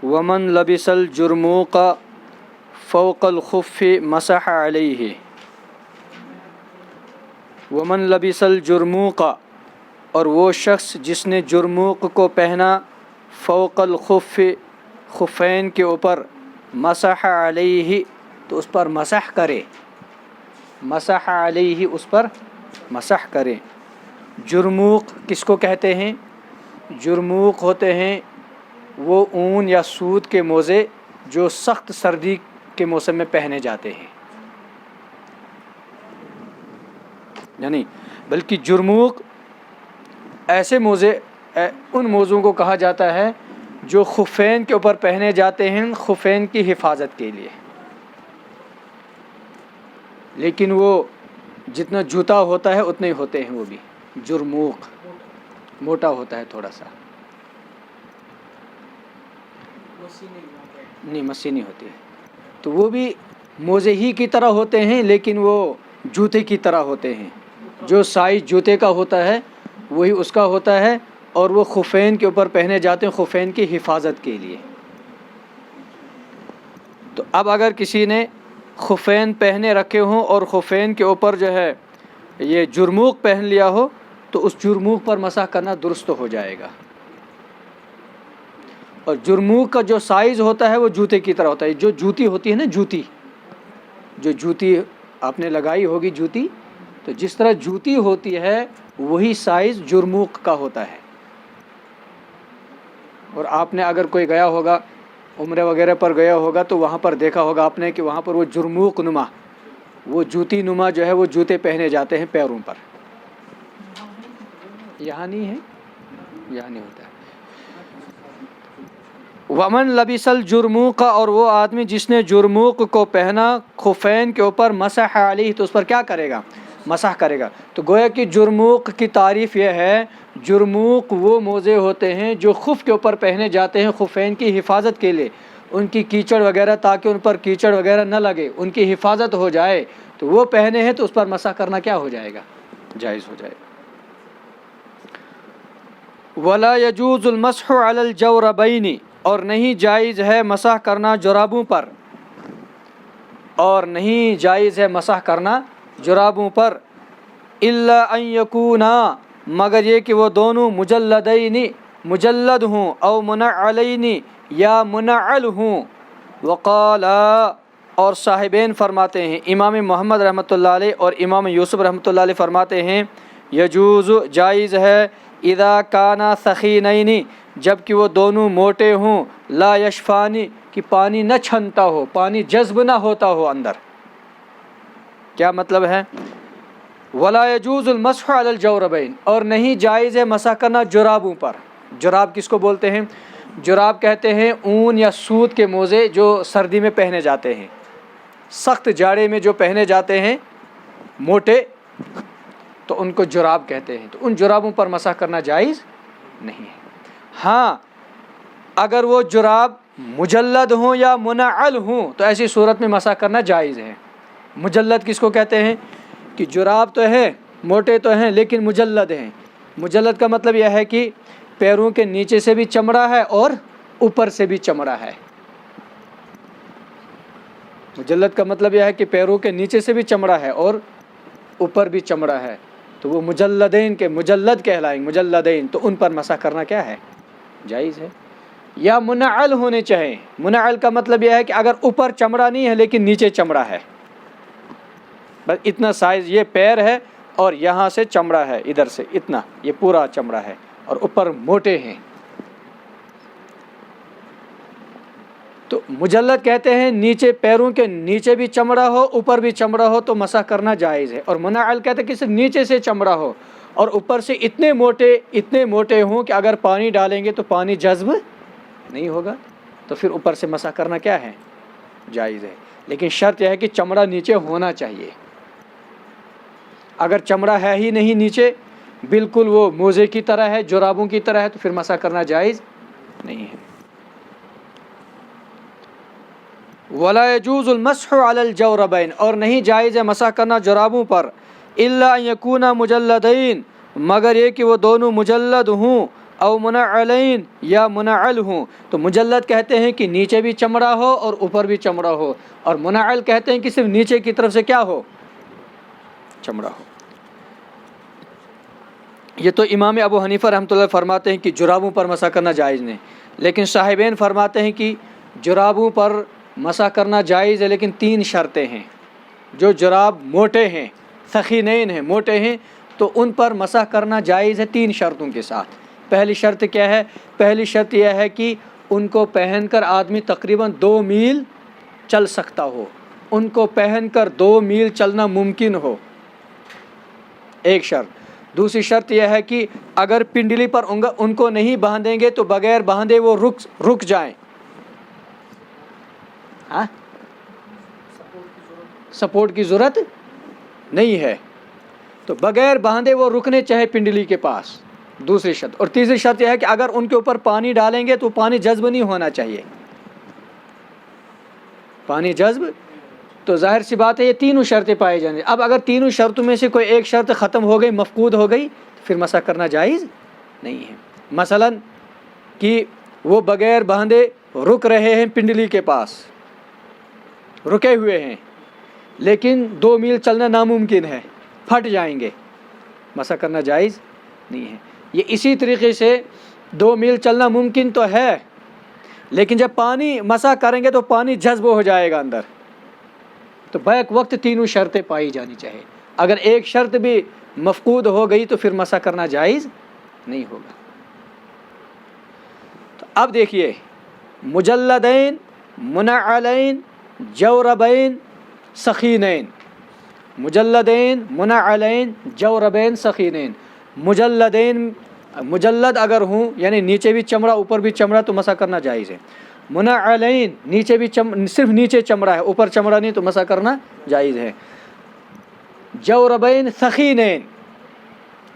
ومن لبس الجرموق فوق الخف مسح علیہ. ومن لبس الجرموق، اور وہ شخص جس نے جرموق کو پہنا، فوق الخف، خفین کے اوپر، مسح علیہ، تو اس پر مسح کرے. مسح علیہ، اس پر مسح کرے. جرموق کس کو کہتے ہیں؟ جرموق ہوتے ہیں وہ اون یا سوت کے موزے جو سخت سردی کے موسم میں پہنے جاتے ہیں. یعنی بلکہ جرموق ایسے موزے، ان موزوں کو کہا جاتا ہے جو خفین کے اوپر پہنے جاتے ہیں خفین کی حفاظت کے لیے. لیکن وہ جتنا جوتا ہوتا ہے اتنے ہی ہوتے ہیں. وہ بھی جرموق موٹا ہوتا ہے تھوڑا سا. نہیں، مسی نہیں ہوتی ہے. تو وہ بھی موزے ہی کی طرح ہوتے ہیں لیکن وہ جوتے کی طرح ہوتے ہیں. جو سائز جوتے کا ہوتا ہے وہی اس کا ہوتا ہے، اور وہ خفین کے اوپر پہنے جاتے ہیں خفین کی حفاظت کے لیے. تو اب اگر کسی نے خفین پہنے رکھے ہوں اور خفین کے اوپر جو ہے یہ جرموق پہن لیا ہو تو اس جرموق پر مسح کرنا درست ہو جائے گا. اور جرموق کا جو سائز ہوتا ہے وہ جوتے کی طرح ہوتا ہے. جو جوتی ہوتی ہے نا، جو جوتی آپ نے لگائی ہوگی جوتی، تو جس طرح جوتی ہوتی ہے وہی سائز جرموق کا ہوتا ہے. اور آپ نے اگر کوئی گیا ہوگا عمرے وغیرہ پر گیا ہوگا تو وہاں پر دیکھا ہوگا آپ نے کہ وہاں پر وہ جرموق نما، وہ جوتی نما جو ہے وہ جوتے پہنے جاتے ہیں پیروں پر. یہاں نہیں ہے، یہاں نہیں ہوتا ہے. ومن لبس الجرموق، اور وہ آدمی جس نے جرموق کو پہنا خفین کے اوپر، مسح علیہ، تو اس پر کیا کرے گا؟ مسح کرے گا. تو گویا کہ جرموق کی تعریف یہ ہے، جرموق وہ موزے ہوتے ہیں جو خف کے اوپر پہنے جاتے ہیں خفین کی حفاظت کے لیے، ان کی کیچڑ وغیرہ، تاکہ ان پر کیچڑ وغیرہ نہ لگے، ان کی حفاظت ہو جائے. تو وہ پہنے ہیں تو اس پر مسح کرنا کیا ہو جائے گا؟ جائز ہو جائے گا. ولا يجوز المسح على الجوربین، اور نہیں جائز ہے مسح کرنا جرابوں پر، اور نہیں جائز ہے مسح کرنا جرابوں پر، الا ان یکونا، مگر یہ کہ وہ دونوں مجلدین، مجلد ہوں، او منعلین، یا منعل ہوں. وقال، اور صاحبین فرماتے ہیں، امام محمد رحمۃ اللہ علیہ اور امام یوسف رحمۃ اللہ علیہ فرماتے ہیں، یجوز، جائز ہے، اذا کانا ثخینین، جب کہ وہ دونوں موٹے ہوں، لا یشفانی، کہ پانی نہ چھنتا ہو، پانی جذب نہ ہوتا ہو اندر. کیا مطلب ہے؟ ولا یجوز المسح علی الجوربین، اور نہیں جائز ہے مسح کرنا جرابوں پر. جراب کس کو بولتے ہیں؟ جراب کہتے ہیں اون یا سوت کے موزے جو سردی میں پہنے جاتے ہیں، سخت جاڑے میں جو پہنے جاتے ہیں موٹے، تو ان کو جراب کہتے ہیں. تو ان جرابوں پر مسح کرنا جائز نہیں ہے. ہاں اگر وہ جراب مجلد ہوں یا منعل ہوں تو ایسی صورت میں مسح کرنا جائز ہے. مجلد کس کو کہتے ہیں؟ کہ جراب تو ہیں، موٹے تو ہیں لیکن مجلد ہیں. مجلد کا مطلب یہ ہے کہ پیروں کے نیچے سے بھی چمڑا ہے اور اوپر سے بھی چمڑا ہے. مجلد کا مطلب یہ ہے کہ پیروں کے نیچے سے بھی چمڑا ہے اور اوپر بھی چمڑا ہے. تو وہ مجلدین کے مجلد کہلائیں گے، مجلدین. تو ان پر مسح کرنا کیا ہے؟ جائز ہے. یا منعل ہونے چاہیں. منعل کا مطلب یہ ہے کہ اگر اوپر چمڑا نہیں ہے لیکن نیچے چمڑا ہے، بس اتنا سائز، یہ پیر ہے اور یہاں سے چمڑا ہے، ادھر سے اتنا، یہ پورا چمڑا ہے اور اوپر موٹے ہیں. تو مجلد کہتے ہیں نیچے، پیروں کے نیچے بھی چمڑا ہو اوپر بھی چمڑا ہو تو مسح کرنا جائز ہے. اور منعل کہتے ہیں کہ صرف نیچے سے چمڑا ہو اور اوپر سے اتنے موٹے ہوں کہ اگر پانی ڈالیں گے تو پانی جذب نہیں ہوگا، تو پھر اوپر سے مسح کرنا کیا ہے؟ جائز ہے. لیکن شرط یہ ہے کہ چمڑا نیچے ہونا چاہیے. اگر چمڑا ہے ہی نہیں نیچے، بالکل وہ موزے کی طرح ہے، جرابوں کی طرح ہے، تو پھر مسح کرنا جائز نہیں ہے. ولا يجوز المسح على الجوربین، اور نہیں جائز ہے مسح کرنا جرابوں پر، الا ان یکونا مجلدین، مگر یہ کہ وہ دونوں مجلد ہوں، او منعلین یا منعل ہوں، تو مجلد کہتے ہیں کہ نیچے بھی چمڑا ہو اور اوپر بھی چمڑا ہو، اور منعل کہتے ہیں کہ صرف نیچے کی طرف سے کیا ہو، چمڑا ہو۔ یہ تو امام ابو حنیفہ رحمۃ اللہ فرماتے ہیں کہ جرابوں پر مسح کرنا جائز نہیں، لیکن صاحبین فرماتے ہیں کہ جرابوں پر مسح کرنا جائز ہے، لیکن 3 شرطیں ہیں۔ جو جراب موٹے ہیں، ثخینین ہیں، موٹے ہیں، تو ان پر مسح کرنا جائز ہے 3 شرطوں کے ساتھ۔ پہلی شرط کیا ہے؟ پہلی شرط یہ ہے کہ ان کو پہن کر آدمی تقریباً 2 میل چل سکتا ہو، ان کو پہن کر 2 میل چلنا ممکن ہو، ایک شرط۔ دوسری شرط یہ ہے کہ اگر پنڈلی پر ان کو نہیں باندھیں گے تو بغیر باندھے وہ رک جائیں۔ ہاں، سپورٹ کی ضرورت نہیں ہے، تو بغیر باندھے وہ رکنے چاہے پنڈلی کے پاس، دوسری شرط۔ اور تیسری شرط یہ ہے کہ اگر ان کے اوپر پانی ڈالیں گے تو پانی جذب نہیں ہونا چاہیے، پانی جذب، تو ظاہر سی بات ہے یہ تینوں شرطیں پائی جائیں گی۔ اب اگر تینوں شرطوں میں سے کوئی ایک شرط ختم ہو گئی، مفقود ہو گئی، تو پھر مسح کرنا جائز نہیں ہے۔ مثلا کہ وہ بغیر باندھے رک رہے ہیں پنڈلی کے پاس، رکے ہوئے ہیں، لیکن 2 میل چلنا ناممکن ہے، پھٹ جائیں گے، مسح کرنا جائز نہیں ہے۔ یہ اسی طریقے سے 2 میل چلنا ممکن تو ہے، لیکن جب پانی مسح کریں گے تو پانی جذب ہو جائے گا اندر، تو بیک وقت تینوں شرطیں پائی جانی چاہیے۔ اگر ایک شرط بھی مفقود ہو گئی تو پھر مسح کرنا جائز نہیں ہوگا۔ تو اب دیکھیے، مجلدین، منعلین، جوربین، سخینین، مجلدین، منعلین، جوربین، سخینین۔ مجلدین، مجلد اگر ہوں یعنی نیچے بھی چمڑا اوپر بھی چمڑا تو مسح کرنا جائز ہے۔ منعلین، نیچے بھی صرف نیچے چمڑا ہے، اوپر چمڑا نہیں تو مسح کرنا جائز ہے۔ جوربین، سخینین،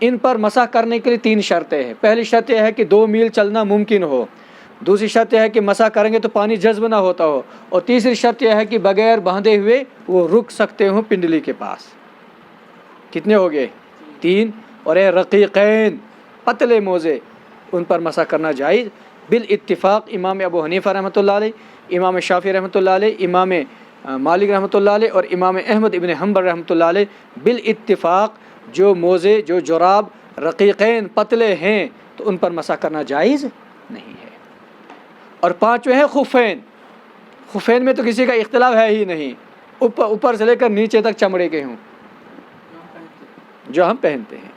ان پر مسح کرنے کے لیے 3 شرطیں ہیں۔ پہلی شرط یہ ہے کہ 2 میل چلنا ممکن ہو، دوسری شرط یہ ہے کہ مسح کریں گے تو پانی جذب نہ ہوتا ہو، اور تیسری شرط یہ ہے کہ بغیر باندھے ہوئے وہ رک سکتے ہوں پنڈلی کے پاس۔ کتنے ہو گئے؟ 3۔ اور اے رقیقین، پتلے موزے، ان پر مسح کرنا جائز بالاتفاق امام ابو حنیفہ رحمۃ اللہ علیہ، امام شافعی رحمۃ اللہ علیہ، امام مالک رحمۃ اللہ علیہ اور امام احمد ابن حنبل رحمۃ اللہ علیہ بالاتفاق جو موزے، جو جراب رقیقین پتلے ہیں تو ان پر مسح کرنا جائز نہیں ہے۔ اور 5ویں ہے خفین۔ خفین میں تو کسی کا اختلاف ہے ہی نہیں، اوپر سے لے کر نیچے تک چمڑے کے ہوں، جو ہم پہنتے ہیں۔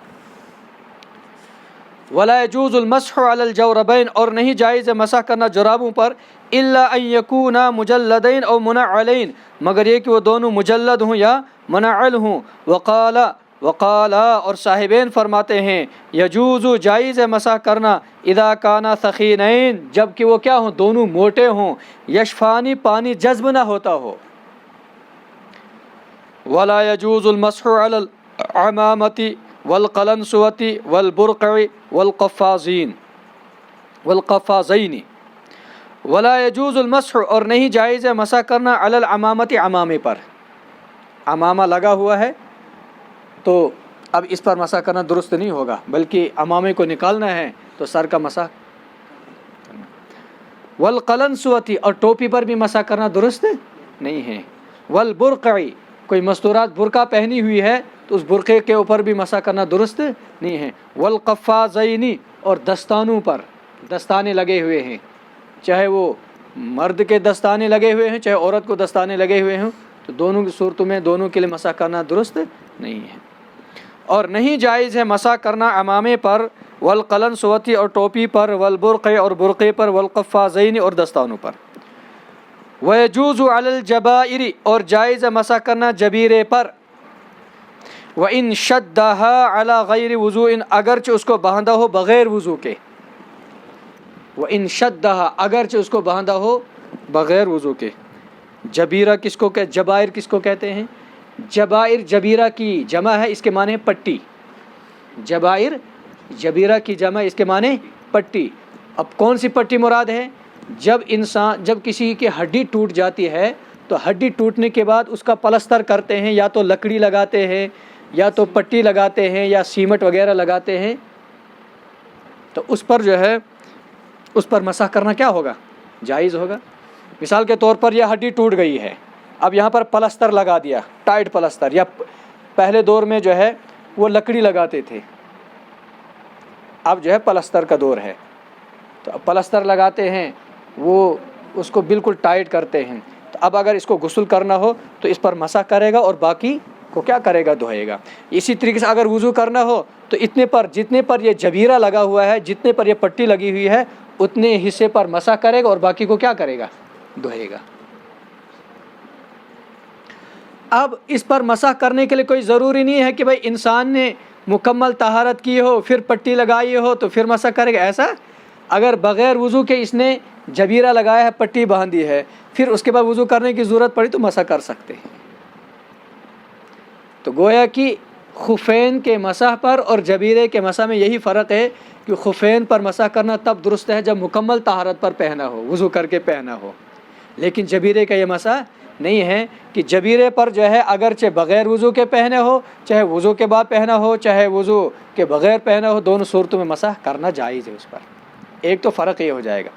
ولا يجوز المسح على الجوربین، اور نہیں جائز ہے مسح کرنا جرابوں پر، الا ان يكونا مجلدین او منعلین، مگر یہ کہ وہ دونوں مجلد ہوں یا منعل ہوں۔ وقال اور صاحبین فرماتے ہیں یجوز، جائز ہے مسح کرنا، اذا کانا ثخینین، جب کہ وہ کیا ہوں، دونوں موٹے ہوں، یشفانی، پانی جذب نہ ہوتا ہو۔ ولا يجوز المسح على العمامۃ والقلنسوۃ والبرقع والقفازین ولا يجوز المسح، اور نہیں جائز ہے مسح کرنا علی العمامۃ، عمامے پر۔ عمامہ لگا ہوا ہے تو اب اس پر مسح کرنا درست نہیں ہوگا، بلکہ عمامے کو نکالنا ہے تو سر کا مسح۔ والقلنسوۃ، اور ٹوپی پر بھی مسح کرنا درست نہیں ہے۔ والبرقع، کوئی مستورات برقع پہنی ہوئی ہے تو اس برقعے کے اوپر بھی مسح کرنا درست نہیں ہے۔ والقفازین، اور دستانوں پر، دستانے لگے ہوئے ہیں، چاہے وہ مرد کے دستانے لگے ہوئے ہیں چاہے عورت کو دستانے لگے ہوئے ہوں، تو دونوں کی صورتوں میں دونوں کے لیے مسح کرنا درست نہیں ہے۔ اور نہیں جائز ہے مسح کرنا عمامے پر، والقلنسوۃ، اور ٹوپی پر، والبرقع، اور برقعے پر، والقفازین، اور دستانوں پر۔ ويجوز علی الجبائر، اور جائز ہے مسح کرنا جبیرے پر، وَإِن شَدَّهَا عَلَى غَيْرِ وُضُوءٍ، اگرچہ اس کو باندھا ہو بغیر وضو کے۔ وَإِن شَدَّهَا، اگرچہ اس کو باندھا ہو بغیر وضو کے۔ جبیرہ کس کو کہ جبائر کس کو کہتے ہیں؟ جبائر جبیرہ کی جمع ہے، اس کے معنی پٹی۔ جبائر جبیرہ کی جمع، اس کے معنی پٹی۔ اب کون سی پٹی مراد ہے؟ جب کسی کی ہڈی ٹوٹ جاتی ہے تو ہڈی ٹوٹنے کے بعد اس کا پلستر کرتے ہیں، یا تو لکڑی لگاتے ہیں، یا تو پٹی لگاتے ہیں، یا سیمٹ وغیرہ لگاتے ہیں، تو اس پر جو ہے اس پر مسح کرنا کیا ہوگا؟ جائز ہوگا۔ مثال کے طور پر یہ ہڈی ٹوٹ گئی ہے، اب یہاں پر پلستر لگا دیا، ٹائٹ پلستر، یا پہلے دور میں جو ہے وہ لکڑی لگاتے تھے، اب جو ہے پلستر کا دور ہے، تو اب پلستر لگاتے ہیں، وہ اس کو بالکل ٹائٹ کرتے ہیں، تو اب اگر اس کو غسل کرنا ہو تو اس پر مسح کرے گا اور باقی کو کیا کرے گا؟ دھوئے گا۔ اسی طریقے سے اگر وضو کرنا ہو تو جتنے پر یہ جبیرہ لگا ہوا ہے، جتنے پر یہ پٹی لگی ہوئی ہے، اتنے حصے پر مسح کرے گا اور باقی کو کیا کرے گا؟ دھوئے گا۔ اب اس پر مسح کرنے کے لیے کوئی ضروری نہیں ہے کہ بھائی انسان نے مکمل طہارت کی ہو پھر پٹی لگائی ہو تو پھر مسح کرے گا، ایسا اگر بغیر وضو کے اس نے جبیرہ لگایا ہے، پٹی باندھی ہے، پھر اس کے بعد وضو کرنے کی ضرورت پڑی تو مسح کر سکتے ہیں۔ تو گویا کہ خفین کے مسح پر اور جبیرے کے مسح میں یہی فرق ہے کہ خفین پر مسح کرنا تب درست ہے جب مکمل طہارت پر پہنا ہو، وضو کر کے پہنا ہو، لیکن جبیرے کا یہ مسح نہیں ہے کہ جبیرے پر جو ہے اگرچہ بغیر وضو کے پہنے ہو، چاہے وضو کے بعد پہنا ہو، چاہے وضو کے بغیر پہنا ہو، دونوں صورتوں میں مسح کرنا جائز ہے اس پر۔ ایک تو فرق یہ ہو جائے گا۔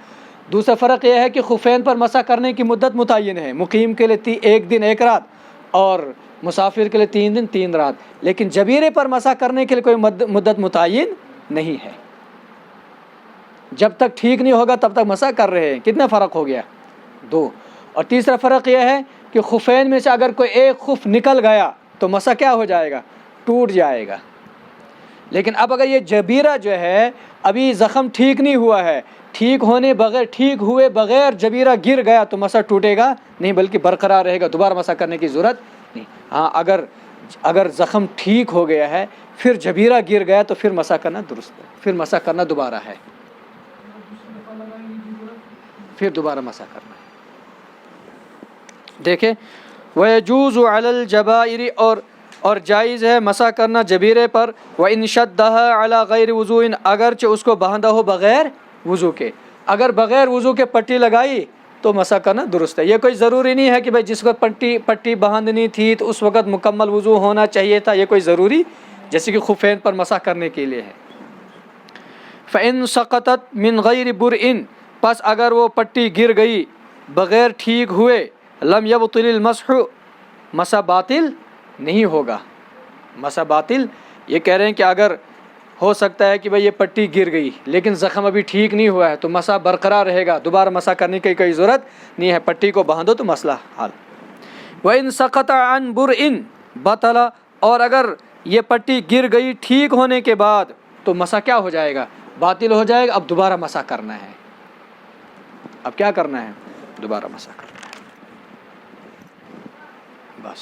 دوسرا فرق یہ ہے کہ خفین پر مسح کرنے کی مدت متعین ہے، مقیم کے لیے 1 دن 1 رات اور مسافر کے لیے 3 دن 3 رات، لیکن جبیرے پر مسح کرنے کے لیے کوئی مدت متعین نہیں ہے، جب تک ٹھیک نہیں ہوگا تب تک مسح کر رہے ہیں۔ کتنا فرق ہو گیا؟ 2۔ اور تیسرا فرق یہ ہے کہ خفین میں سے اگر کوئی ایک خف نکل گیا تو مسح کیا ہو جائے گا؟ ٹوٹ جائے گا۔ لیکن اب اگر یہ جبیرہ جو ہے ابھی زخم ٹھیک نہیں ہوا ہے، ٹھیک ہوئے بغیر جبیرہ گر گیا تو مسح ٹوٹے گا نہیں، بلکہ برقرار رہے گا، دوبارہ مسح کرنے کی ضرورت نہیں۔ ہاں اگر زخم ٹھیک ہو گیا ہے پھر جبیرہ گر گیا تو پھر مسح کرنا درست ہے، پھر مسح کرنا دوبارہ ہے، پھر دوبارہ مسح کرنا ہے۔ دیکھیں وَيَجُوزُ عَلَى الْجَبَائِرِ اور جائز ہے مسح کرنا جبیرے پر، وَإِنْ شَدَّهَا عَلَى غَيْرِ وُضُوءٍ اگرچہ اس کو باندھا ہو بغیر وضو کے، اگر بغیر وضو کے پٹی لگائی تو مسح کرنا درست ہے۔ یہ کوئی ضروری نہیں ہے کہ بھائی جس وقت پٹی باندھنی تھی تو اس وقت مکمل وضو ہونا چاہیے تھا، یہ کوئی ضروری جیسے کہ خفین پر مسح کرنے کے لیے ہے۔ فَإِنْ سَقَطَتْ مِنْ غَيْرِ بُرْءٍ پس اگر وہ پٹی گر گئی بغیر ٹھیک ہوئے، لم یبطل المسح مسح باطل نہیں ہوگا۔ مسح باطل یہ کہہ رہے ہیں کہ اگر ہو سکتا ہے کہ بھئی یہ پٹی گر گئی لیکن زخم ابھی ٹھیک نہیں ہوا ہے تو مسح برقرار رہے گا، دوبارہ مسح کرنے کی کوئی ضرورت نہیں ہے، پٹی کو باندھو تو مسئلہ حل۔ وَإِنْ سَقَطَ عَنْ بُرْءٍ بَطَلَ اور اگر یہ پٹی گر گئی ٹھیک ہونے کے بعد تو مسح کیا ہو جائے گا؟ باطل ہو جائے گا۔ اب دوبارہ مسح کرنا ہے، اب کیا کرنا ہے؟ دوبارہ مسح کرنا ہے، بس۔